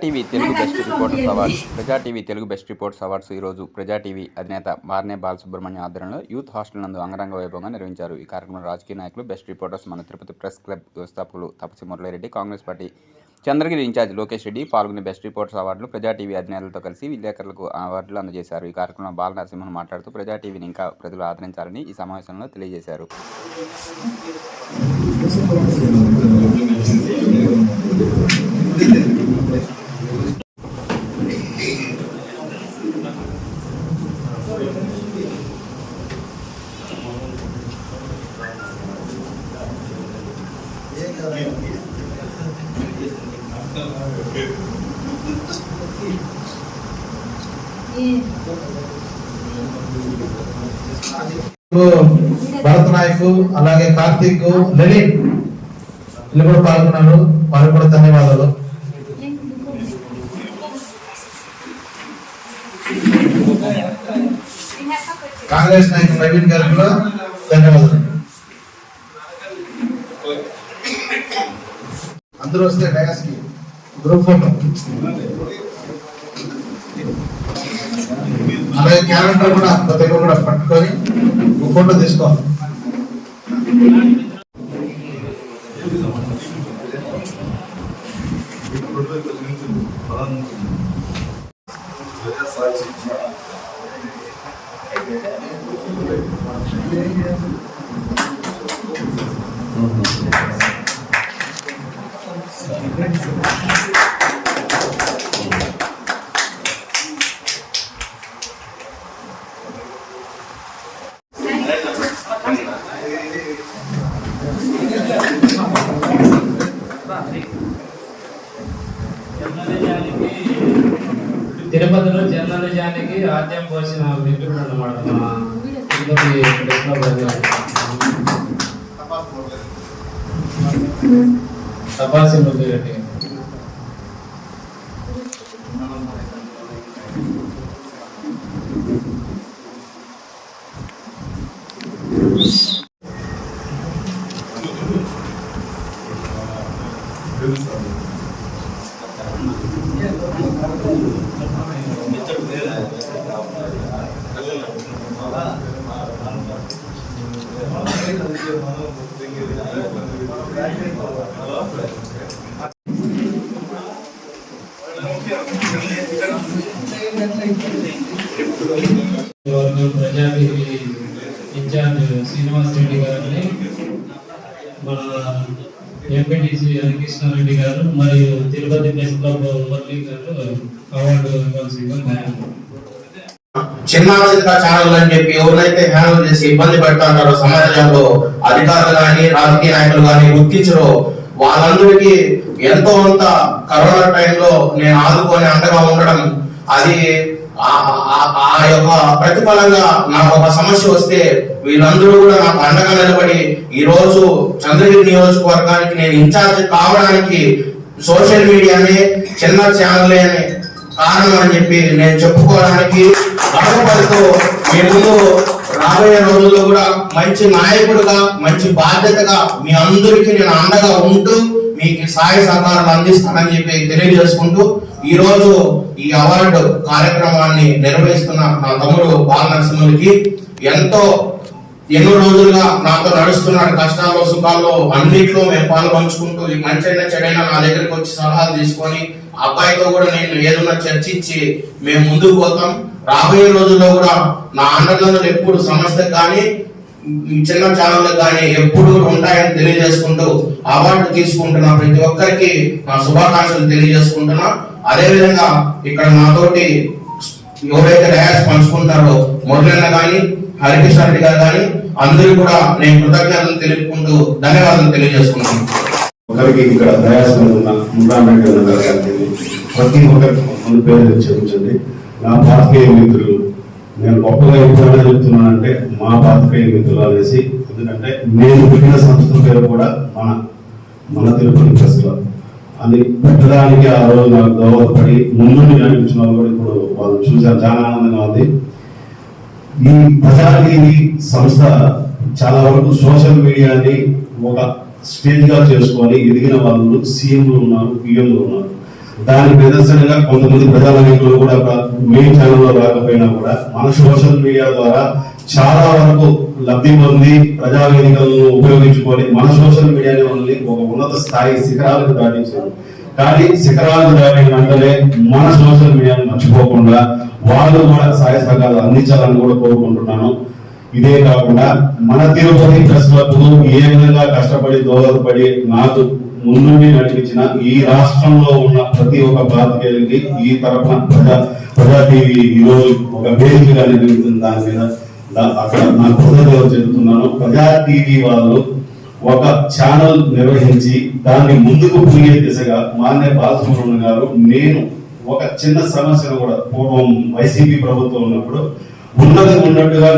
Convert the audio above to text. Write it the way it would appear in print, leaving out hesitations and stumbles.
TV Telugu best reporters awards TV Telugu best reports awards ఈరోజు TV అధినేత మార్నే బాలసుబ్రహ్మణ్యం ఆధ్వర్యంలో యూత్ హాస్టల్ నందు అంగరంగ వైభవంగా నిర్వహించారు. ఈ కార్యక్రమంలో రాజకీయ నాయకులు, బెస్ట్ రిపోర్టర్స్, మన తిరుపతి ప్రెస్ క్లబ్ వ్యవస్థాపకులు తపసి మురళీరెడ్డి, కాంగ్రెస్ పార్టీ చంద్రగిరి ఇన్ఛార్జ్ లోకేష్ రెడ్డి పాల్గొని బెస్ట్ రిపోర్టర్స్ అవార్డులు టీవీ అధినేతలతో కలిసి విలేకరులకు అవార్డులు అందజేశారు. ఈ కార్యక్రమంలో బాల నరసింహన్ మాట్లాడుతూ టీవీని ఇంకా ప్రజలు ఆదరించాలని ఈ సమావేశంలో తెలియజేశారు. భరత్ నాయక్, అలాగే కార్తీక్, లలిత్ వీళ్ళు కూడా పాల్గొన్నారు. వారికి కూడా ధన్యవాదాలు. కాంగ్రెస్ నాయకులు నవీన్ గారికి కూడా ధన్యవాదాలు. అందరూ వస్తే డయాస్ కి గ్రూప్ ఫోటో, అలాగే క్యాలెండర్ కూడా ప్రతి ఒక్కరు కూడా పట్టుకొని ఒక ఫోటో తీసుకోవాలి. తిరుపతిలో జర్నలిజానికి ఆద్యం పోసిన మిత్రుడు అన్నమాట. తపాసి మురళీరెడ్డి ప్రజాపతి ఇన్ఛార్జ్ శ్రీనివాస్ రెడ్డి గారిని, మన ఎంపీటీసీ హరికృష్ణారెడ్డి గారు మరియు తిరుపతి ప్రెస్ క్లబ్ మురళీ గారు అవార్డు ఇవ్వాల్సిందిగా. చిన్న ఛానల్ అని చెప్పి ఎవరైతే హ్యాండిల్ చేసి ఇబ్బంది పెడతారో సమాజంలో అధికారులు కానీ రాజకీయ నాయకులు కానీ గుర్తించరో వాళ్ళందరికీ ఎంతో కొంత కరోనా టైంలో నేను ఆదుకొని అండగా ఉండడం, అది ఆ యొక్క ప్రతిఫలంగా నాకు ఒక సమస్య వస్తే వీళ్ళందరూ కూడా నాకు అండగా నిలబడి ఈ రోజు చంద్రగిరి నియోజకవర్గానికి నేను ఇన్ఛార్జ్ కావడానికి సోషల్ మీడియానే, చిన్న ఛానల్ అనే కారణం అని చెప్పి నేను చెప్పుకోవడానికి గర్వపడుతూ మీ ముందు రాబోయే రోజుల్లో కూడా మంచి నాయకుడుగా, మంచి బాధ్యతగా మీ అందరికీ నేను అండగా ఉంటూ మీకు సహాయ సహకారాలు అందిస్తానని చెప్పి తెలియజేసుకుంటూ ఈ రోజు ఈ అవార్డు కార్యక్రమాన్ని నిర్వహిస్తున్న నా తమ్ముడు బాల నరసింహుడికి ఎన్నో రోజులుగా నాతో నడుస్తున్నాడు. కష్టాల్లో సుఖాల్లో అన్నిట్లో మేము పాలు పంచుకుంటూ ఈ మంచైనా చెడైనా నా దగ్గరికి వచ్చి సలహాలు తీసుకొని అబ్బాయితో కూడా నేను ఏదన్నా చర్చించి మేము ముందుకు పోతాం. రాబోయే రోజుల్లో కూడా నా అండదండలు ఎప్పుడు సంస్థకు కానీ చిన్న ఛానళ్ళకు కానీ ఎప్పుడు ఉంటాయని తెలియజేసుకుంటూ అవార్డు తీసుకుంటున్నా ప్రతి ఒక్కరికి నా శుభాకాంక్షలు తెలియజేసుకుంటున్నా. అదే విధంగా ఇక్కడ నాతోటి ఎవరైతే డయాస్ పంచుకుంటారో మురళన్న కానీ హరికృష్ణారెడ్డి గారు కానీ అందరూ కూడా నేను కృతజ్ఞతలు తెలుపుకుంటూ ధన్యవాదాలు తెలియజేసుకున్నాను. ఒకరికి ఇక్కడ డయాస్ ఉన్న ప్రతి ఒక్కరికి ముందు పేరు చెప్పించండి. నా పాత్రికేయ మిత్రులు, నేను గొప్పగా ఎప్పుడైనా చెప్తున్నానంటే మా పాత్రికేయ మిత్రులు అనేసి, ఎందుకంటే నేను పుట్టిన సంస్థ పేరు కూడా మన తిరుపతి ప్రెస్ క్లబ్ అని పెట్టడానికి ఆ రోజు నాకు దోహదపడి ముందుండి నడిపించిన వాళ్ళు కూడా ఇప్పుడు వాళ్ళు చూసారు. చాలా ఆనందంగా ఉంది. ఈ ప్రజాటీవీ సంస్థ చాలా వరకు సోషల్ మీడియాని ఒక స్టేజ్ గా చేసుకొని ఎదిగిన వాళ్ళు సీఎంలు ఉన్నారు, పిఎంలు ఉన్నారు. దానికి నిదర్శనంగా కొంతమంది ప్రజానాయకులు కూడా మెయిన్ ఛానల్లో రాకపోయినా కూడా మన సోషల్ మీడియా ద్వారా చాలా వరకు లబ్ధి పొంది ప్రజావేదికలను ఉపయోగించుకొని మన సోషల్ మీడియాని వాళ్ళని ఒక ఉన్నత స్థాయి శిఖరాలకు దాటించారు. కానీ శిఖరాలకు దాటిన వెంటనే మన సోషల్ మీడియాను మర్చిపోకుండా వాళ్ళు కూడా సహాయ సహకారాలు అందించాలని కూడా కోరుకుంటున్నాను. ఇదే కాకుండా మన తిరుపతి ప్రెస్ క్లబ్ ఏ విధంగా కష్టపడి దోహదపడి నాకు ముందుండి నడిపించిన ఈ రాష్ట్రంలో ఉన్న ప్రతి ఒక్క పాత్రికేయులకి ఈ తరఫున ప్రజా టీవీ ఈ రోజు ఒక వేదికగా నిర్మించిన దాని మీద అక్కడ నా కృతజ్ఞతలు చెబుతున్నాను. ప్రజా టీవీ వాళ్ళు ఒక ఛానల్ నిర్వహించి దాన్ని ముందుకు పోయే దిశగా మాన్య బాలసుబ్రహ్మణ్యం గారు, నేను ఒక చిన్న సమస్యను కూడా పూర్వం వైసీపీ ప్రభుత్వం ఉన్నప్పుడు ఉన్నట్టుగా